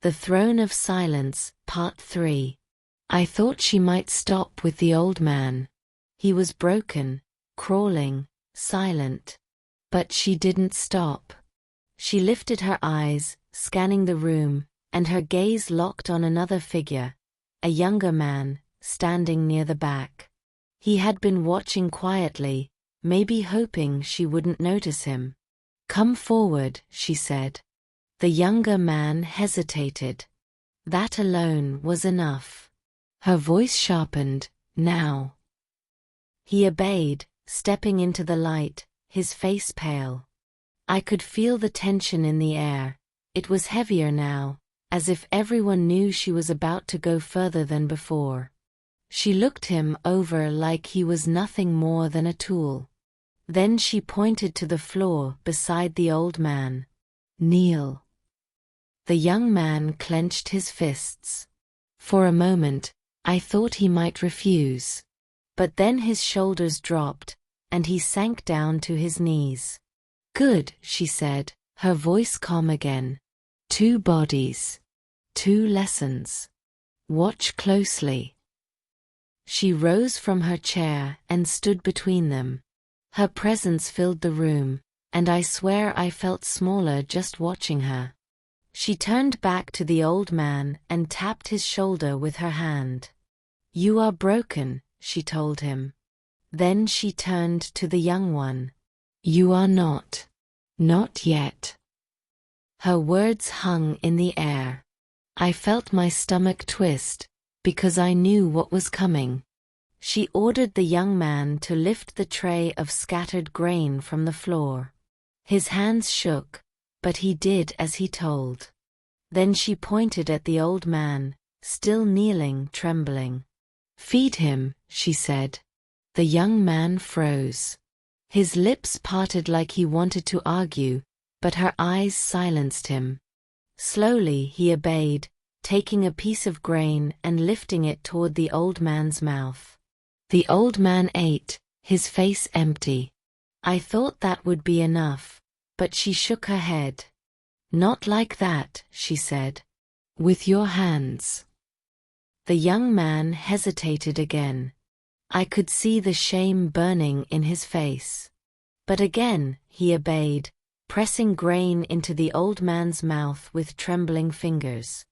The Throne of Silence, Part 3. I thought she might stop with the old man. He was broken, crawling, silent. But she didn't stop. She lifted her eyes, scanning the room, and her gaze locked on another figure, a younger man, standing near the back. He had been watching quietly, maybe hoping she wouldn't notice him. "Come forward," she said. The younger man hesitated. That alone was enough. Her voice sharpened, "Now." He obeyed, stepping into the light, his face pale. I could feel the tension in the air. It was heavier now, as if everyone knew she was about to go further than before. She looked him over like he was nothing more than a tool. Then she pointed to the floor beside the old man. "Kneel." The young man clenched his fists. For a moment, I thought he might refuse. But then his shoulders dropped, and he sank down to his knees. "Good," she said, her voice calm again. "Two bodies. Two lessons. Watch closely." She rose from her chair and stood between them. Her presence filled the room, and I swear I felt smaller just watching her. She turned back to the old man and tapped his shoulder with her hand. "You are broken," she told him. Then she turned to the young one. "You are not. Not yet." Her words hung in the air. I felt my stomach twist, because I knew what was coming. She ordered the young man to lift the tray of scattered grain from the floor. His hands shook, but he did as he told. Then she pointed at the old man, still kneeling, trembling. "Feed him," she said. The young man froze. His lips parted like he wanted to argue, but her eyes silenced him. Slowly he obeyed, taking a piece of grain and lifting it toward the old man's mouth. The old man ate, his face empty. I thought that would be enough, but she shook her head. "Not like that," she said. "With your hands." The young man hesitated again. I could see the shame burning in his face. But again, he obeyed, pressing grain into the old man's mouth with trembling fingers.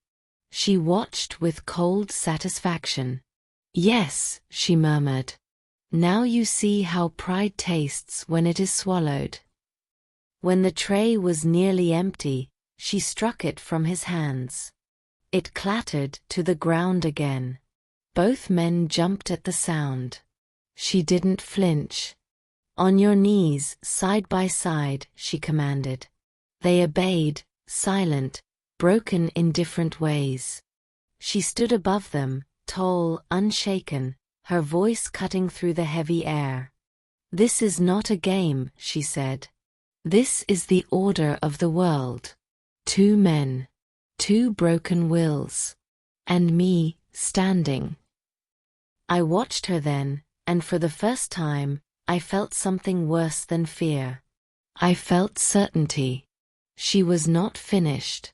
She watched with cold satisfaction. "Yes," she murmured. "Now you see how pride tastes when it is swallowed." When the tray was nearly empty, she struck it from his hands. It clattered to the ground again. Both men jumped at the sound. She didn't flinch. "On your knees, side by side," she commanded. They obeyed, silent, broken in different ways. She stood above them, tall, unshaken, her voice cutting through the heavy air. "This is not a game," she said. "This is the order of the world. Two men. Two broken wills. And me, standing." I watched her then, and for the first time, I felt something worse than fear. I felt certainty. She was not finished.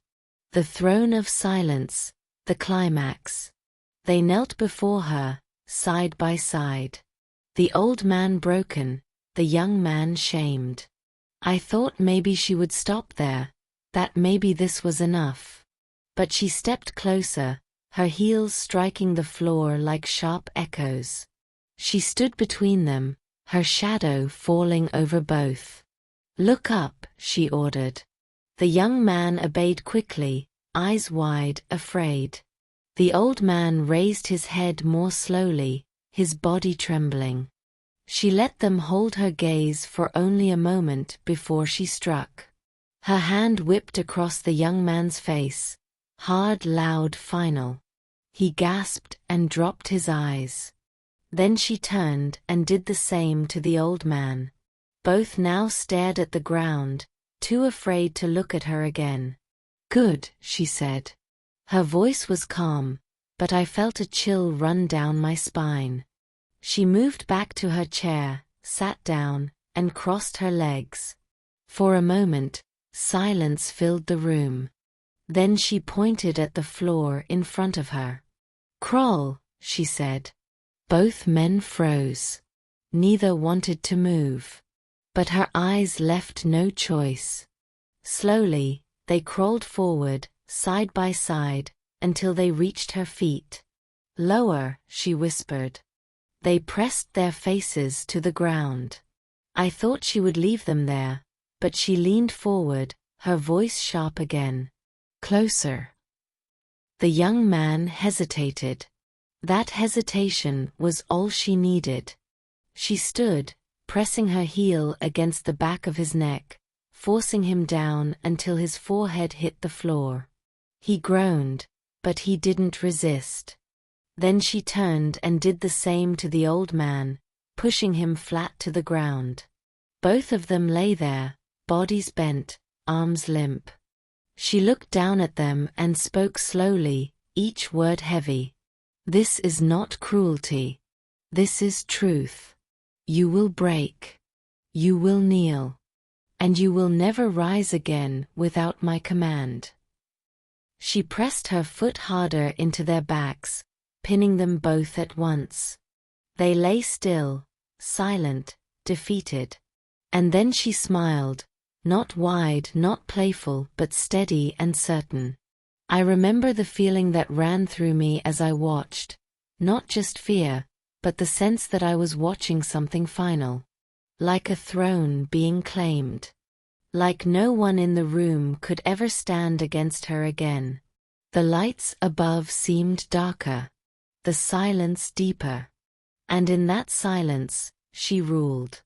The Throne of Silence, the climax. They knelt before her, side by side. The old man broken, the young man shamed. I thought maybe she would stop there, that maybe this was enough. But she stepped closer, her heels striking the floor like sharp echoes. She stood between them, her shadow falling over both. "Look up," she ordered. The young man obeyed quickly, eyes wide, afraid. The old man raised his head more slowly, his body trembling. She let them hold her gaze for only a moment before she struck. Her hand whipped across the young man's face, hard, loud, final. He gasped and dropped his eyes. Then she turned and did the same to the old man. Both now stared at the ground, too afraid to look at her again. "Good," she said. Her voice was calm, but I felt a chill run down my spine. She moved back to her chair, sat down, and crossed her legs. For a moment, silence filled the room. Then she pointed at the floor in front of her. "Crawl," she said. Both men froze. Neither wanted to move. But her eyes left no choice. Slowly, they crawled forward, side by side, until they reached her feet. "Lower," she whispered. They pressed their faces to the ground. I thought she would leave them there, but she leaned forward, her voice sharp again. "Closer." The young man hesitated. That hesitation was all she needed. She stood, pressing her heel against the back of his neck, forcing him down until his forehead hit the floor. He groaned, but he didn't resist. Then she turned and did the same to the old man, pushing him flat to the ground. Both of them lay there, bodies bent, arms limp. She looked down at them and spoke slowly, each word heavy. "This is not cruelty. This is truth. You will break. You will kneel. And you will never rise again without my command." She pressed her foot harder into their backs, pinning them both at once. They lay still, silent, defeated. And then she smiled, not wide, not playful, but steady and certain. I remember the feeling that ran through me as I watched, not just fear, but the sense that I was watching something final. Like a throne being claimed. Like no one in the room could ever stand against her again. The lights above seemed darker. The silence deeper. And in that silence, she ruled.